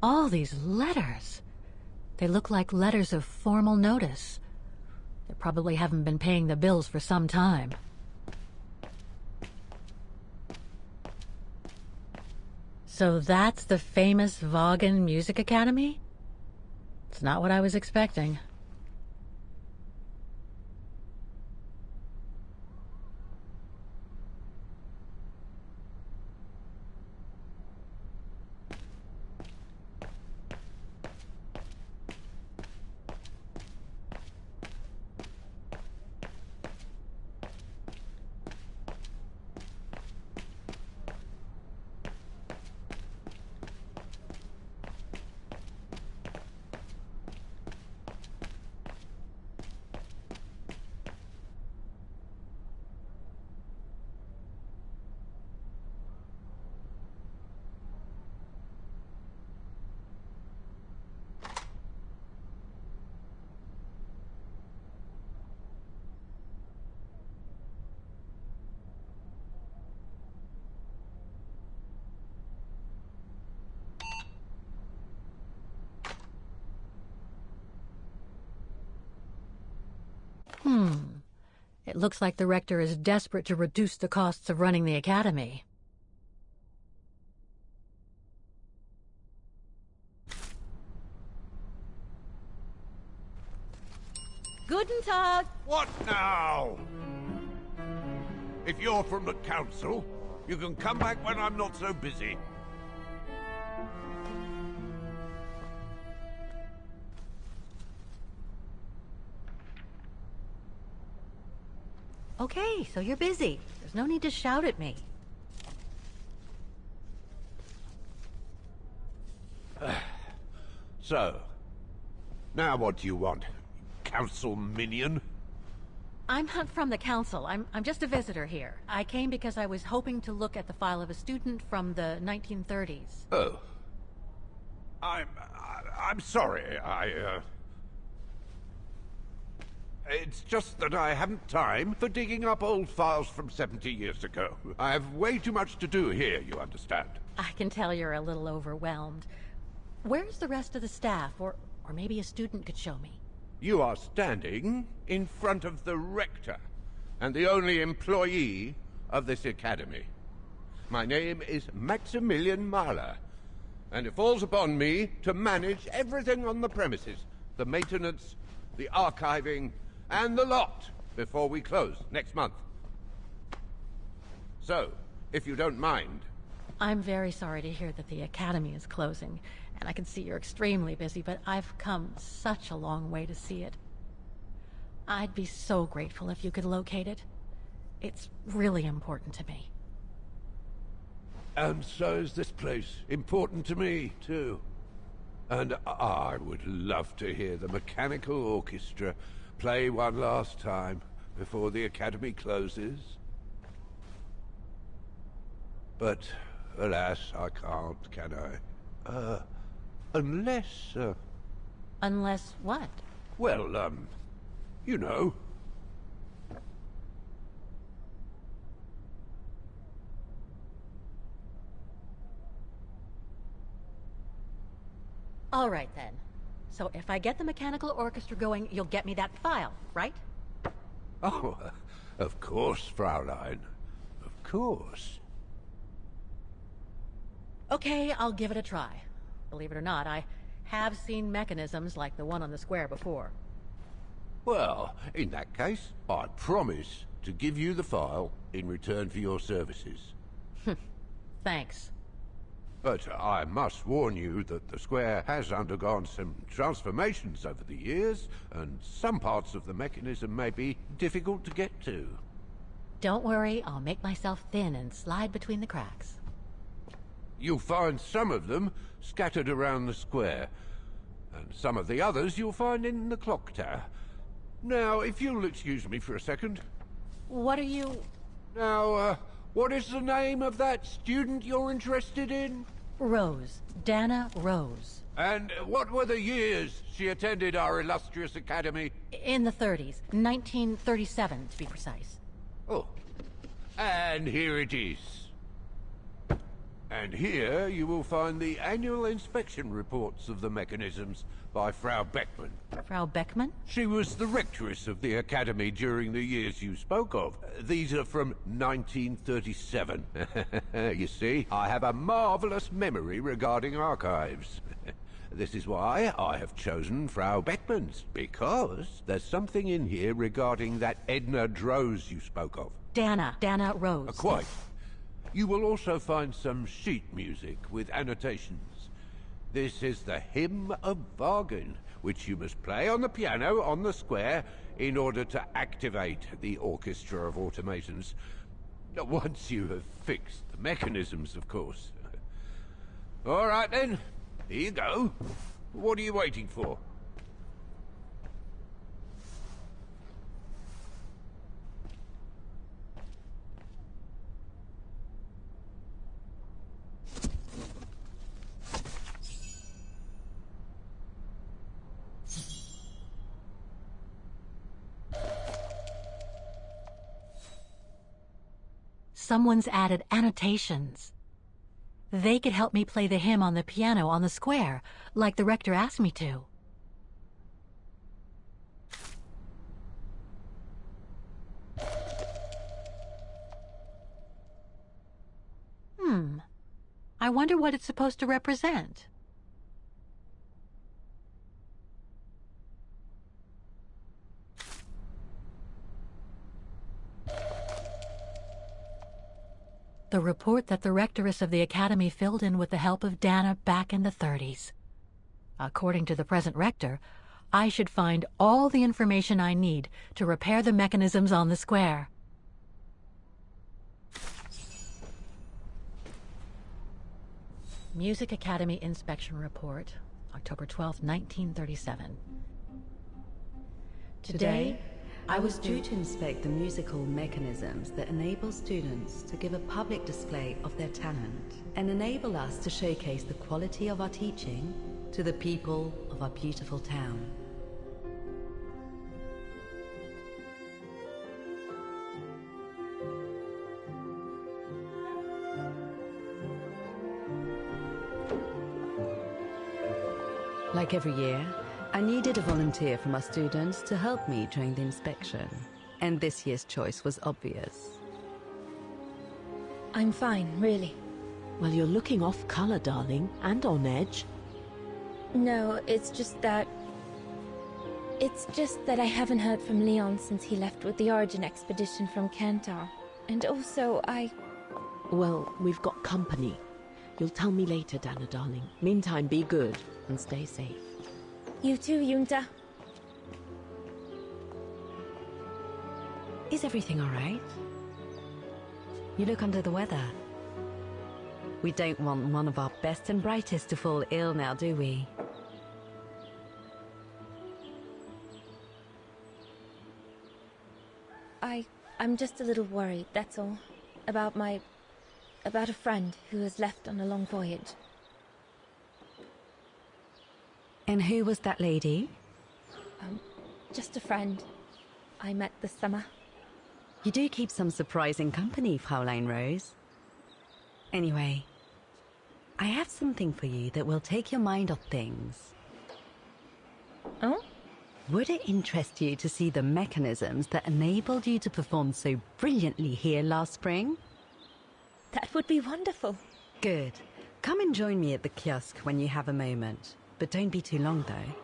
All these letters. They look like letters of formal notice. They probably haven't been paying the bills for some time. So that's the famous Vaughan Music Academy? It's not what I was expecting. It looks like the rector is desperate to reduce the costs of running the academy. Guten Tag! What now? If you're from the council, you can come back when I'm not so busy. Okay, so you're busy. There's no need to shout at me. So, now what do you want, council minion? I'm not from the council. I'm just a visitor here. I came because I was hoping to look at the file of a student from the 1930s. Oh. I'm sorry, It's just that I haven't time for digging up old files from 70 years ago. I have way too much to do here, you understand. I can tell you're a little overwhelmed. Where's the rest of the staff? Or maybe a student could show me. You are standing in front of the rector, and the only employee of this academy. My name is Maximilian Mahler, and it falls upon me to manage everything on the premises. The maintenance, the archiving, and the lot before we close next month. So, if you don't mind... I'm very sorry to hear that the academy is closing, and I can see you're extremely busy, but I've come such a long way to see it. I'd be so grateful if you could locate it. It's really important to me. And so is this place important to me, too. And I would love to hear the mechanical orchestra play one last time before the academy closes. But, alas, I can't, can I? Unless, Unless what? well, you know. All right, then. So if I get the mechanical orchestra going, you'll get me that file, right? Oh, of course, Fraulein. Of course. Okay, I'll give it a try. Believe it or not, I have seen mechanisms like the one on the square before. Well, in that case, I promise to give you the file in return for your services. Thanks. But I must warn you that the square has undergone some transformations over the years, and some parts of the mechanism may be difficult to get to. Don't worry, I'll make myself thin and slide between the cracks. You'll find some of them scattered around the square, and some of the others you'll find in the clock tower. Now, if you'll excuse me for a second. What are you... Now, what is the name of that student you're interested in? Rose. Dana Rose. And what were the years she attended our illustrious academy? In the 30s. 1937, to be precise. Oh. And here it is. And here you will find the annual inspection reports of the mechanisms by Frau Beckmann. Frau Beckmann? She was the rectoress of the Academy during the years you spoke of. These are from 1937. You see, I have a marvelous memory regarding archives. This is why I have chosen Frau Beckmann's, because there's something in here regarding that Edna Droz you spoke of. Dana Rose. Quite. You will also find some sheet music with annotations. This is the Hymn of Bargain, which you must play on the piano on the square in order to activate the Orchestra of Automatons. Once you have fixed the mechanisms, of course. All right then, here you go. What are you waiting for? Someone's added annotations. They could help me play the hymn on the piano on the square, like the rector asked me to. I wonder what it's supposed to represent. The report that the rectoress of the Academy filled in with the help of Dana back in the 30s. According to the present rector, I should find all the information I need to repair the mechanisms on the square. Music Academy Inspection Report, October 12, 1937. Today, I was due to inspect the musical mechanisms that enable students to give a public display of their talent and enable us to showcase the quality of our teaching to the people of our beautiful town. Like every year, I needed a volunteer from our students to help me during the inspection, and this year's choice was obvious. I'm fine, really. Well, you're looking off color, darling, and on edge. No, it's just that I haven't heard from Leon since he left with the Origin expedition from Kantar. And also, Well, we've got company. You'll tell me later, Dana, darling. Meantime, be good and stay safe. You too, Yunta. Is everything all right? You look under the weather. We don't want one of our best and brightest to fall ill now, do we? I'm just a little worried, that's all. About a friend who has left on a long voyage. And who was that lady? Just a friend I met this summer. You do keep some surprising company, Fraulein Rose. Anyway, I have something for you that will take your mind off things. Oh? Would it interest you to see the mechanisms that enabled you to perform so brilliantly here last spring? That would be wonderful. Good. Come and join me at the kiosk when you have a moment. But don't be too long, though.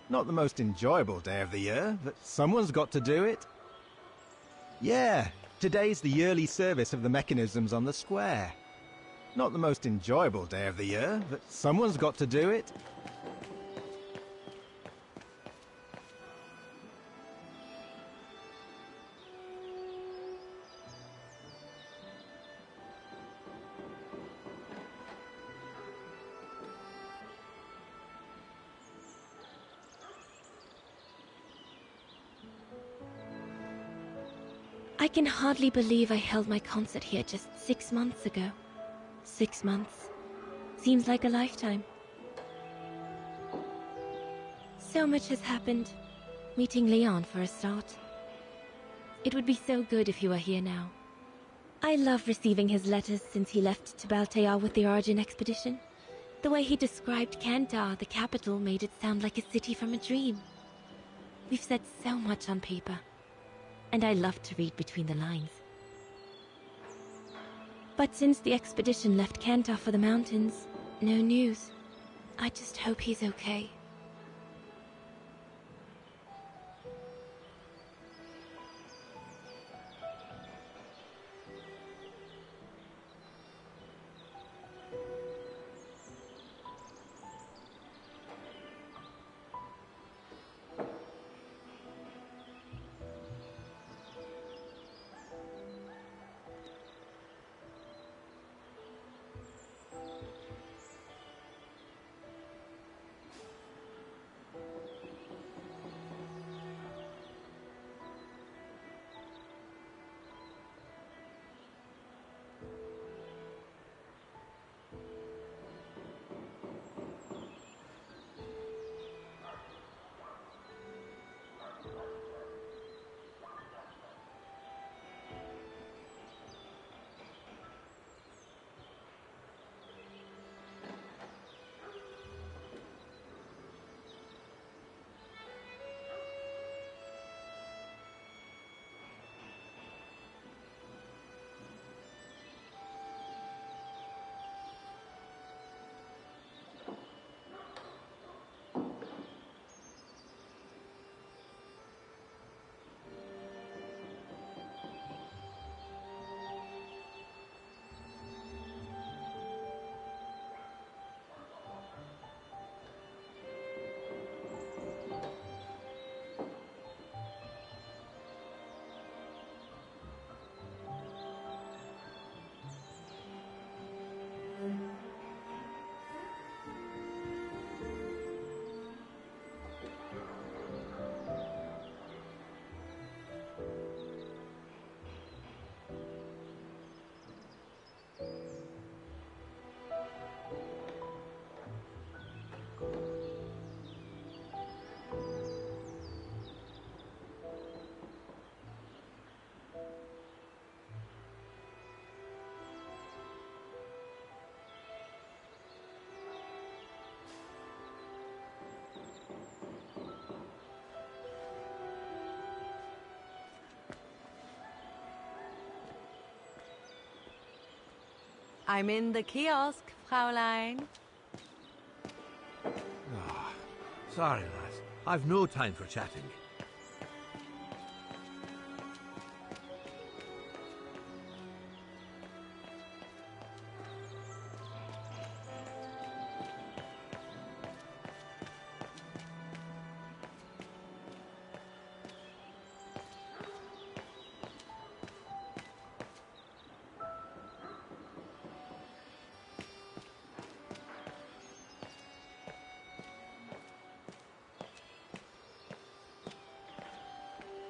Not the most enjoyable day of the year, but someone's got to do it. Yeah, today's the yearly service of the mechanisms on the square. Not the most enjoyable day of the year, but someone's got to do it. I can hardly believe I held my concert here just 6 months ago. 6 months. Seems like a lifetime. So much has happened. Meeting Leon for a start. It would be so good if he were here now. I love receiving his letters since he left to Baltear with the Origin expedition. The way he described Kandar, the capital, made it sound like a city from a dream. We've said so much on paper. And I love to read between the lines. But since the expedition left Kandar for the mountains, no news. I just hope he's okay. I'm in the kiosk, Fräulein. Sorry, lass. I've no time for chatting.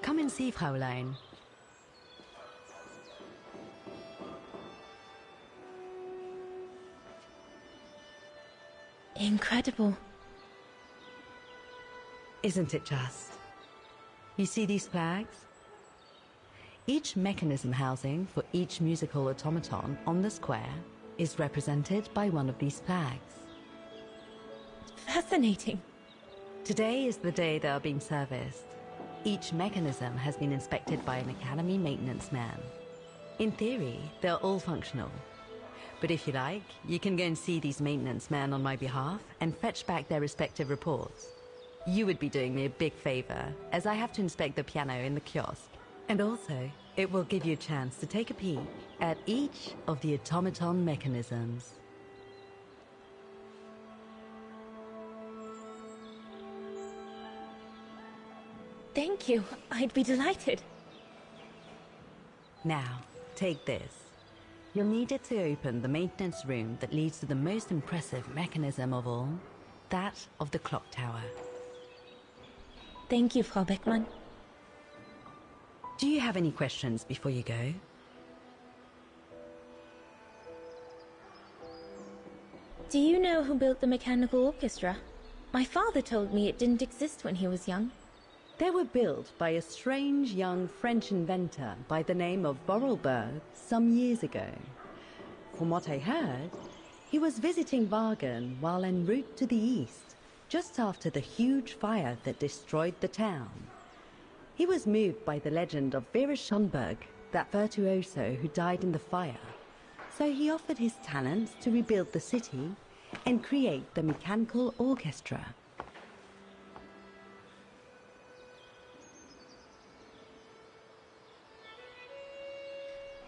Come and see, Fräulein. Incredible. Isn't it just? You see these flags? Each mechanism housing for each musical automaton on the square is represented by one of these flags. Fascinating. Today is the day they are being serviced. Each mechanism has been inspected by an Academy maintenance man. In theory, they're all functional. But if you like, you can go and see these maintenance men on my behalf and fetch back their respective reports. You would be doing me a big favor, as I have to inspect the piano in the kiosk. And also, it will give you a chance to take a peek at each of the automaton mechanisms. Thank you. I'd be delighted. Now, take this. You'll need it to open the maintenance room that leads to the most impressive mechanism of all, that of the clock tower. Thank you, Frau Beckmann. Do you have any questions before you go? Do you know who built the mechanical orchestra? My father told me it didn't exist when he was young. They were built by a strange young French inventor by the name of Borelberg some years ago. From what I heard, he was visiting Wagen while en route to the east, just after the huge fire that destroyed the town. He was moved by the legend of Vera Schönberg, that virtuoso who died in the fire. So he offered his talents to rebuild the city and create the mechanical orchestra.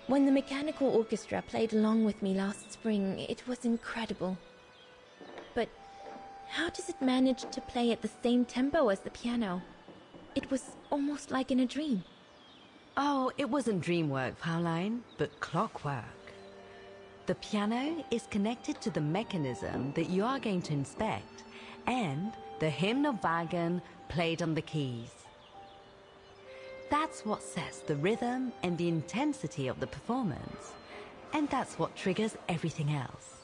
When the mechanical orchestra played along with me last spring, it was incredible. But how does it manage to play at the same tempo as the piano? It was almost like in a dream. Oh, it wasn't dream work, Fraulein, but clockwork. The piano is connected to the mechanism that you are going to inspect, and the hymn of Wagen played on the keys. That's what sets the rhythm and the intensity of the performance, and that's what triggers everything else.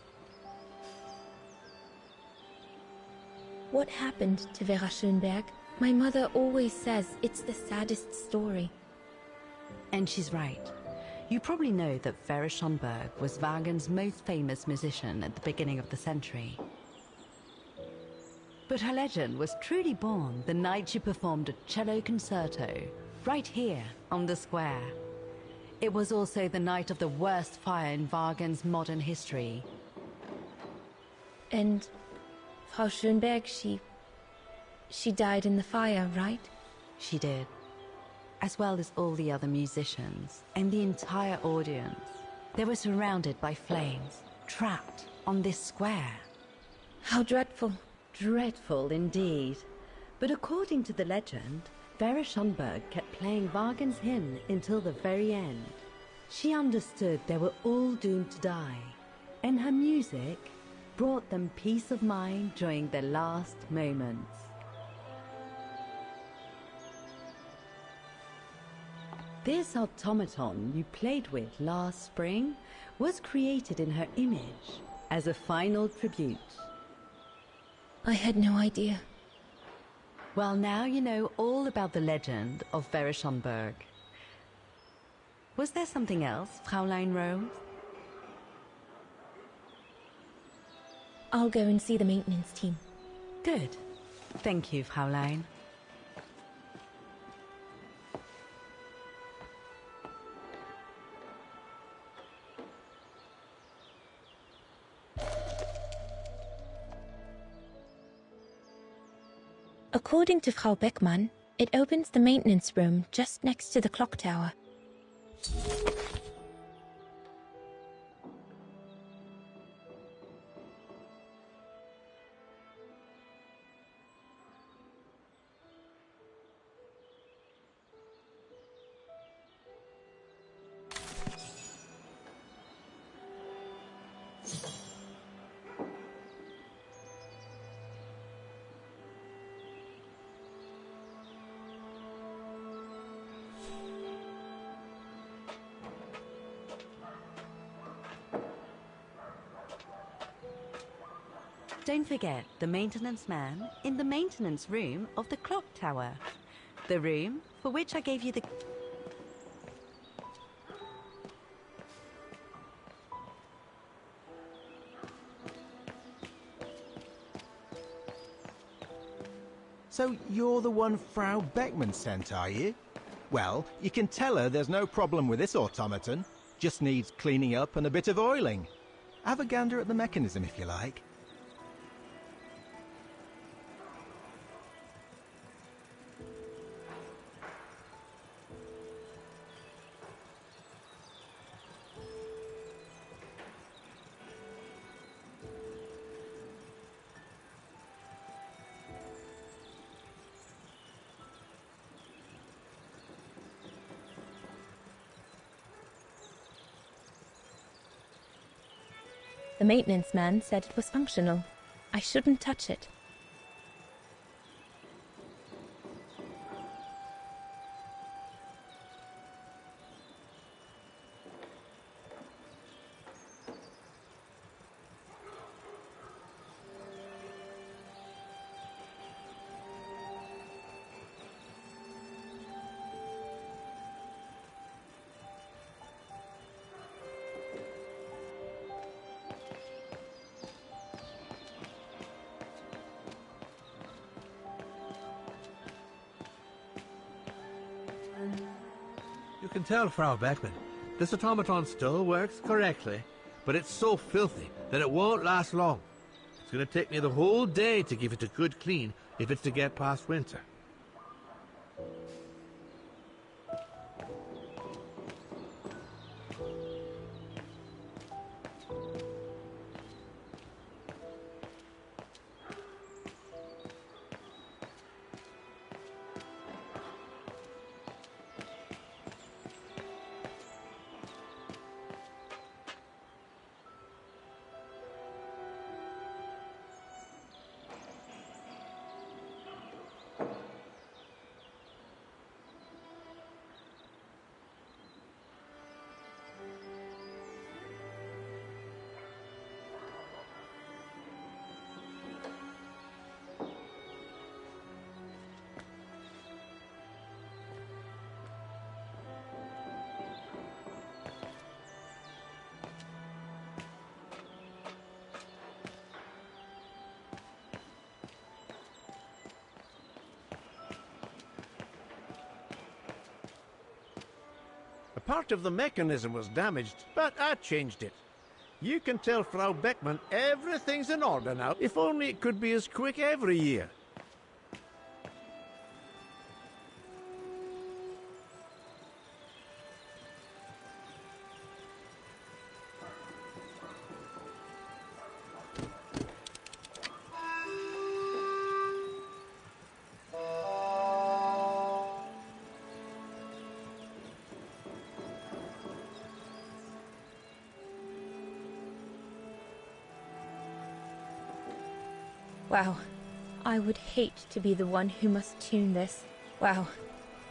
What happened to Vera Schönberg? My mother always says it's the saddest story. And she's right. You probably know that Vera Schönberg was Wagen's most famous musician at the beginning of the century. But her legend was truly born the night she performed a cello concerto right here on the square. It was also the night of the worst fire in Wagen's modern history. And Frau Schönberg, she died in the fire, right? She did, as well as all the other musicians and the entire audience. They were surrounded by flames, trapped on this square. How dreadful. Dreadful indeed. But according to the legend, Vera Schönberg kept playing Wagen's hymn until the very end. She understood they were all doomed to die, and her music brought them peace of mind during their last moments. This automaton you played with last spring was created in her image as a final tribute. I had no idea. Well, now you know all about the legend of Vera Schönberg. Was there something else, Fraulein Rose? I'll go and see the maintenance team. Good. Thank you, Fraulein. According to Frau Beckmann, it opens the maintenance room just next to the clock tower. Don't forget the maintenance man in the maintenance room of the clock tower. The room for which I gave you the... So you're the one Frau Beckmann sent, are you? Well, you can tell her there's no problem with this automaton. Just needs cleaning up and a bit of oiling. Have a gander at the mechanism if you like. The maintenance man said it was functional. I shouldn't touch it. You can tell, Frau Beckman, this automaton still works correctly, but it's so filthy that it won't last long. It's going to take me the whole day to give it a good clean if it's to get past winter. A part of the mechanism was damaged, but I changed it. You can tell Frau Beckman everything's in order now, if only it could be as quick every year. Wow. I would hate to be the one who must tune this. Wow.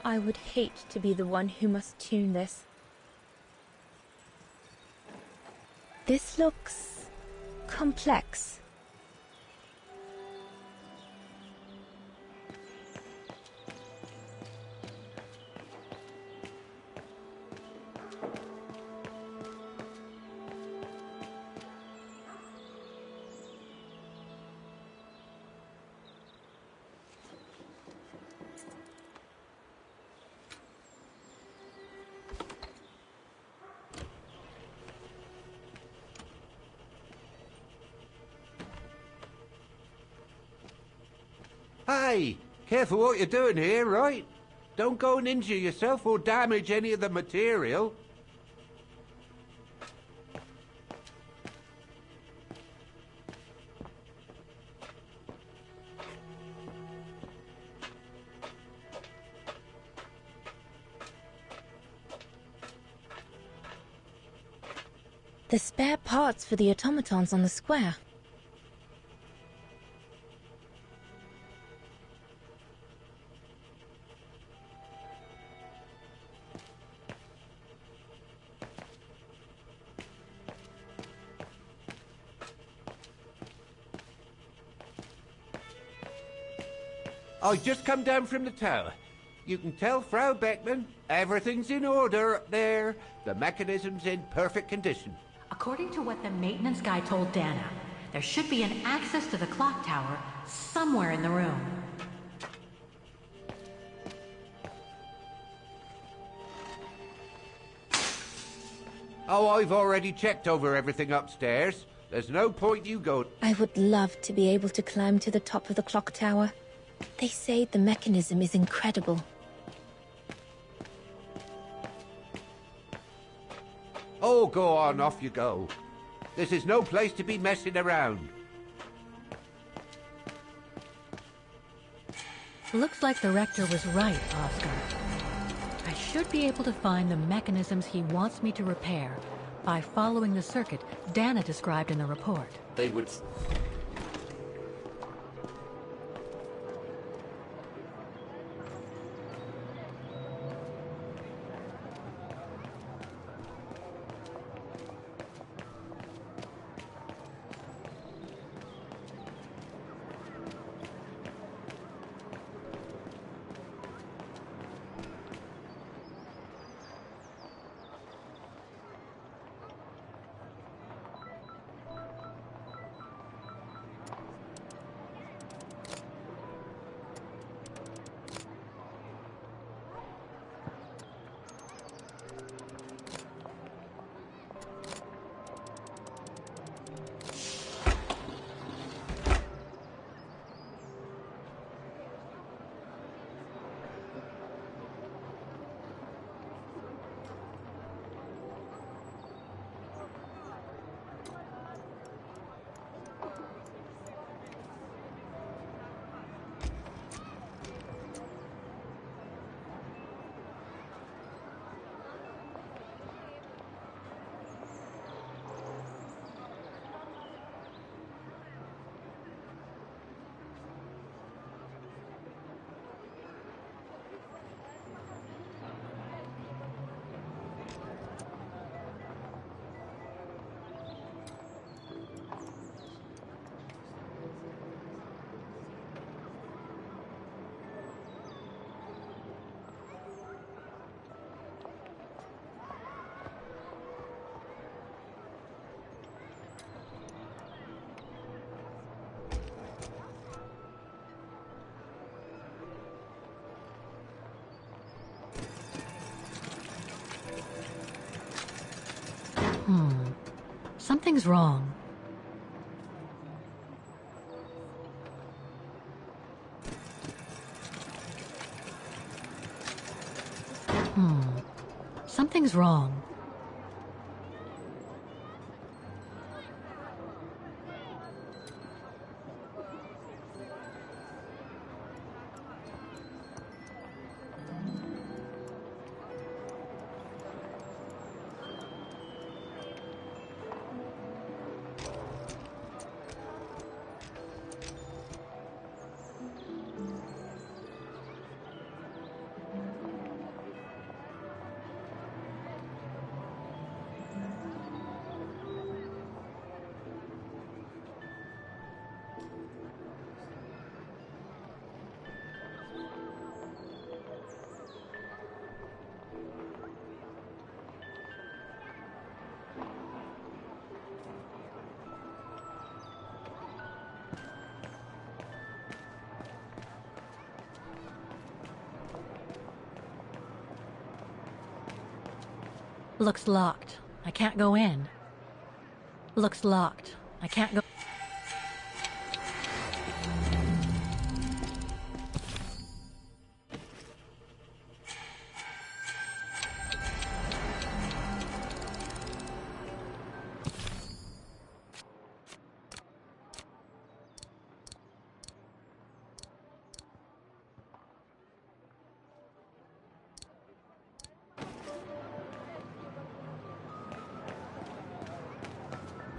I would hate to be the one who must tune this. This looks complex. Hey, careful what you're doing here, right? Don't go and injure yourself or damage any of the material. The spare parts for the automatons on the square. I just come down from the tower. You can tell Frau Beckman everything's in order up there. The mechanism's in perfect condition. According to what the maintenance guy told Dana, there should be an access to the clock tower somewhere in the room. Oh, I've already checked over everything upstairs. There's no point you go... I would love to be able to climb to the top of the clock tower. They say the mechanism is incredible. Oh, go on, off you go. This is no place to be messing around. Looks like the rector was right, Oscar. I should be able to find the mechanisms he wants me to repair, By following the circuit Dana described in the report. They would... Something's wrong. Something's wrong. Looks locked. I can't go in. Looks locked. I can't go...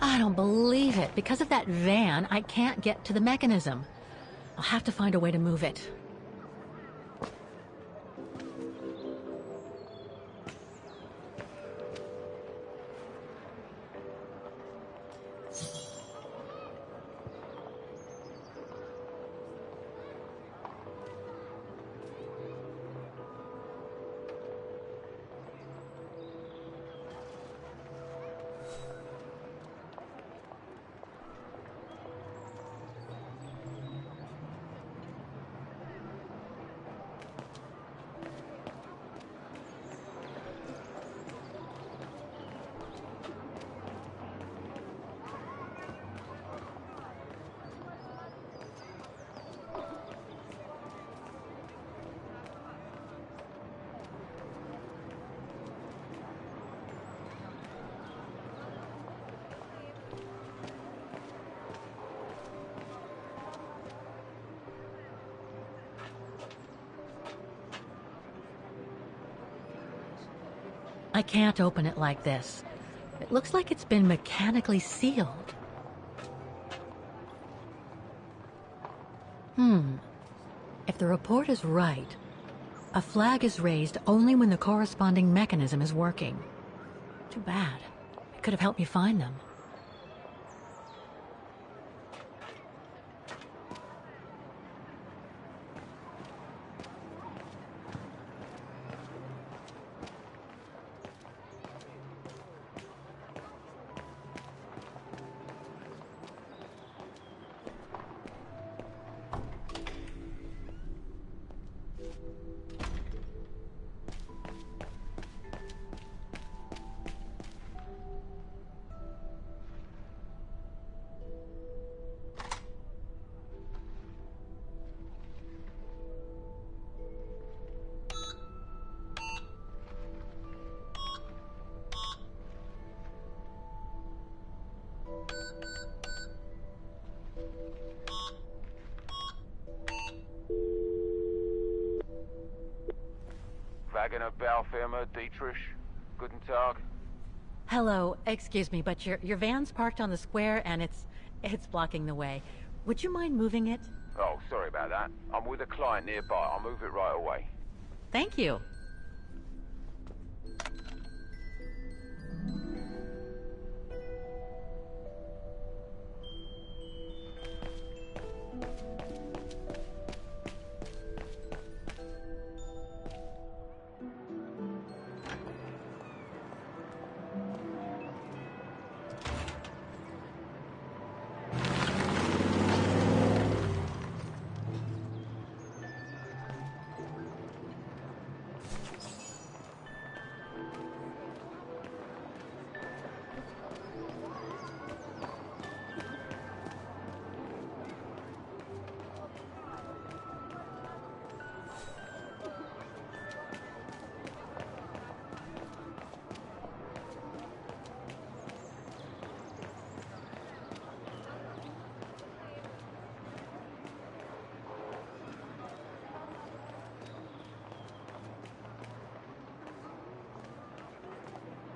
I don't believe it. Because of that van, I can't get to the mechanism. I'll have to find a way to move it. I can't open it like this. It looks like it's been mechanically sealed. If the report is right, a flag is raised only when the corresponding mechanism is working. Too bad. It could have helped me find them. Wagner Baufirma, Dietrich. Guten Tag. Hello, excuse me, but your van's parked on the square and it's blocking the way. Would you mind moving it? Oh, sorry about that. I'm with a client nearby. I'll move it right away. Thank you.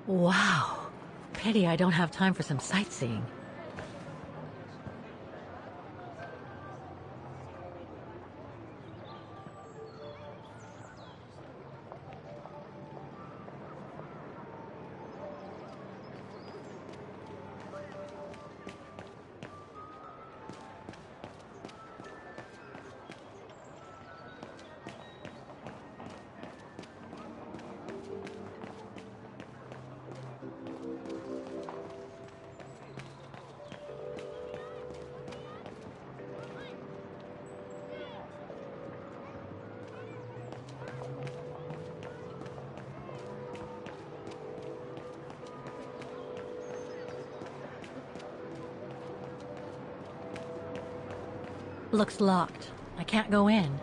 Wow. Pity I don't have time for some sightseeing. Looks locked. I can't go in.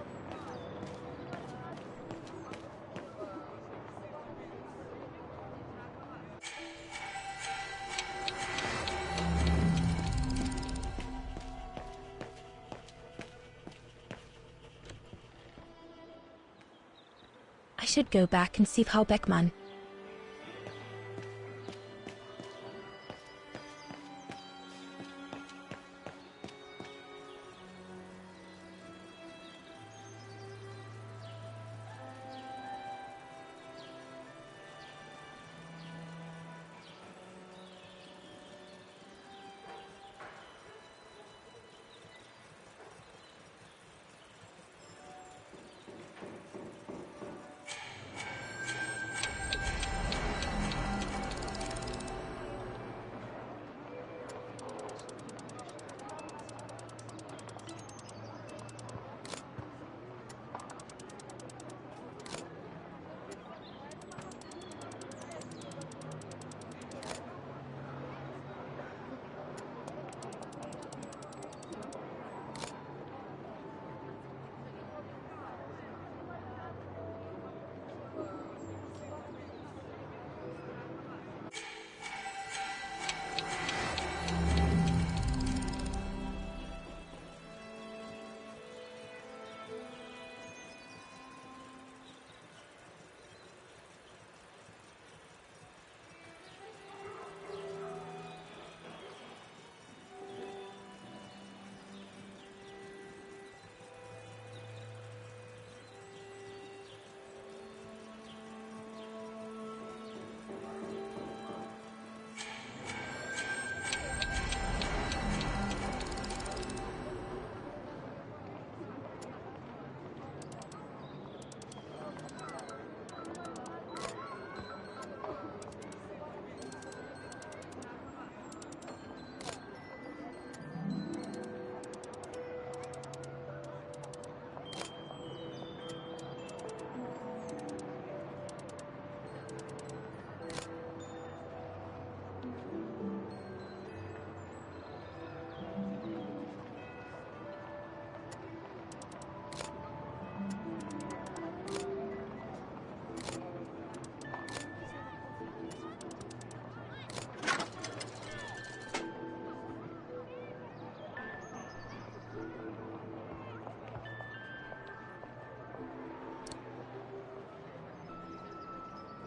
I should go back and see Frau Beckmann.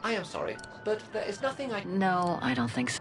I am sorry, but there is nothing I... No, I don't think so.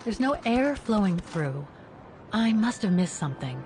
There's no air flowing through. I must have missed something.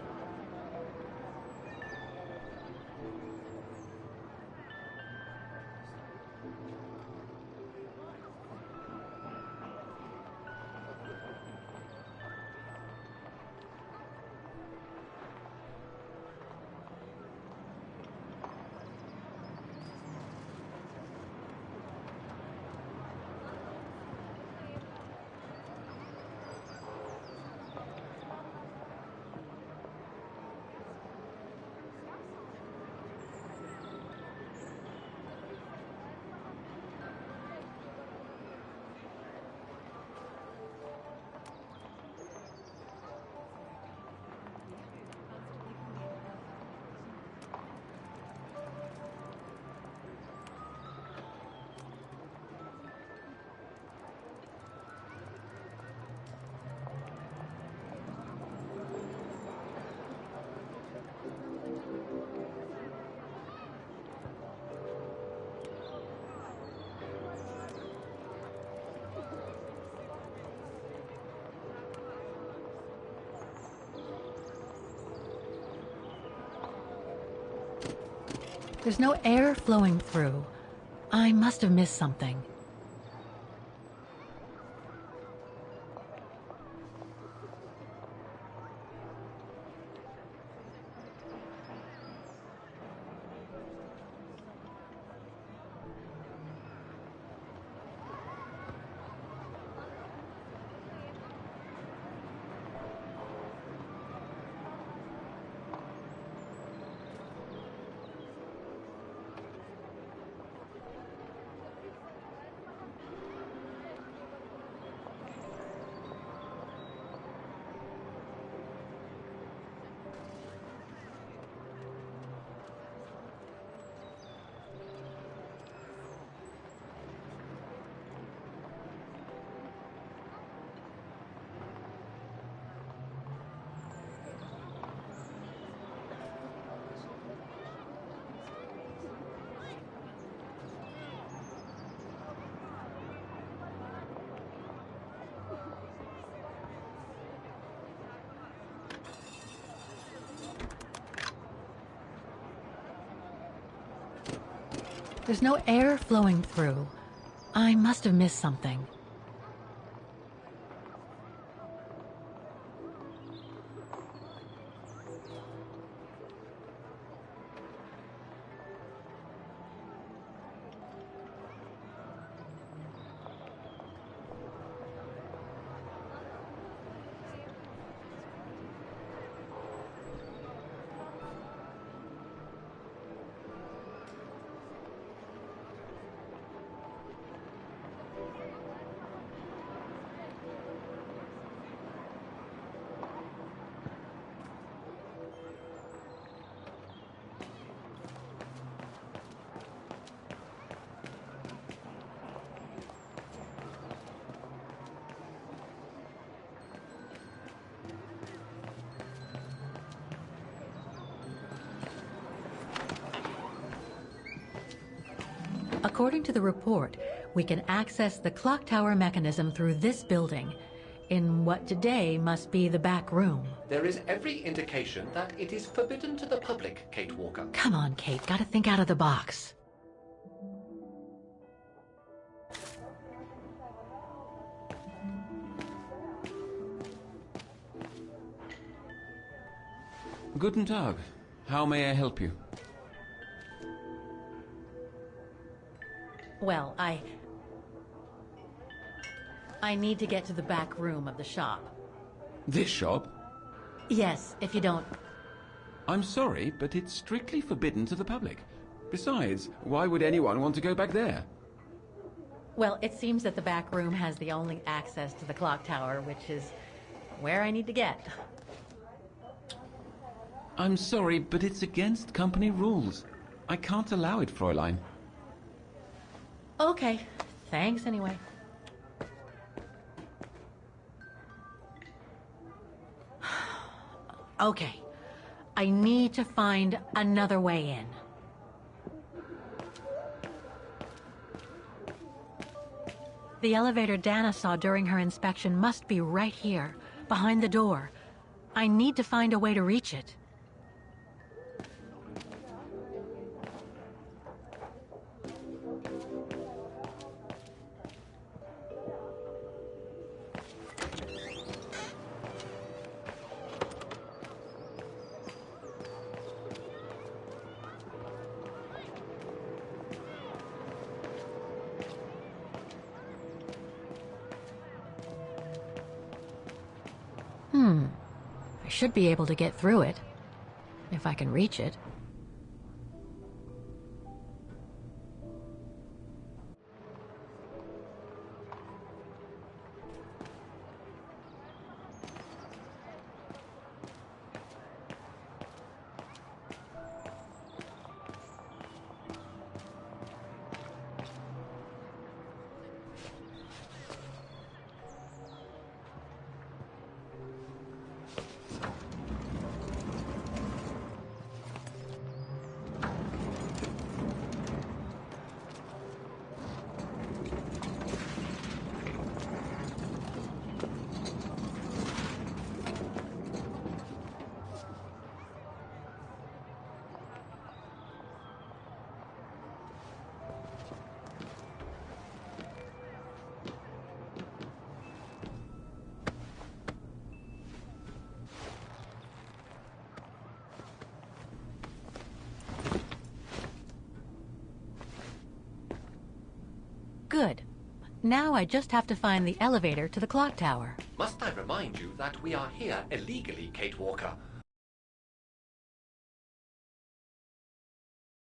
There's no air flowing through. I must have missed something. There's no air flowing through. I must have missed something. According to the report, we can access the clock tower mechanism through this building, in what today must be the back room. There is every indication that it is forbidden to the public, Kate Walker. Come on, Kate, gotta think out of the box. Guten Tag. How may I help you? Well, I need to get to the back room of the shop. This shop? Yes, if you don't... I'm sorry, but it's strictly forbidden to the public. Besides, why would anyone want to go back there? Well, it seems that the back room has the only access to the clock tower, which is where I need to get. I'm sorry, but it's against company rules. I can't allow it, Fräulein. Okay, thanks anyway. Okay, I need to find another way in. The elevator Dana saw during her inspection must be right here, behind the door. I need to find a way to reach it. I should be able to get through it, if I can reach it. Good. Now I just have to find the elevator to the clock tower. Must I remind you that we are here illegally, Kate Walker?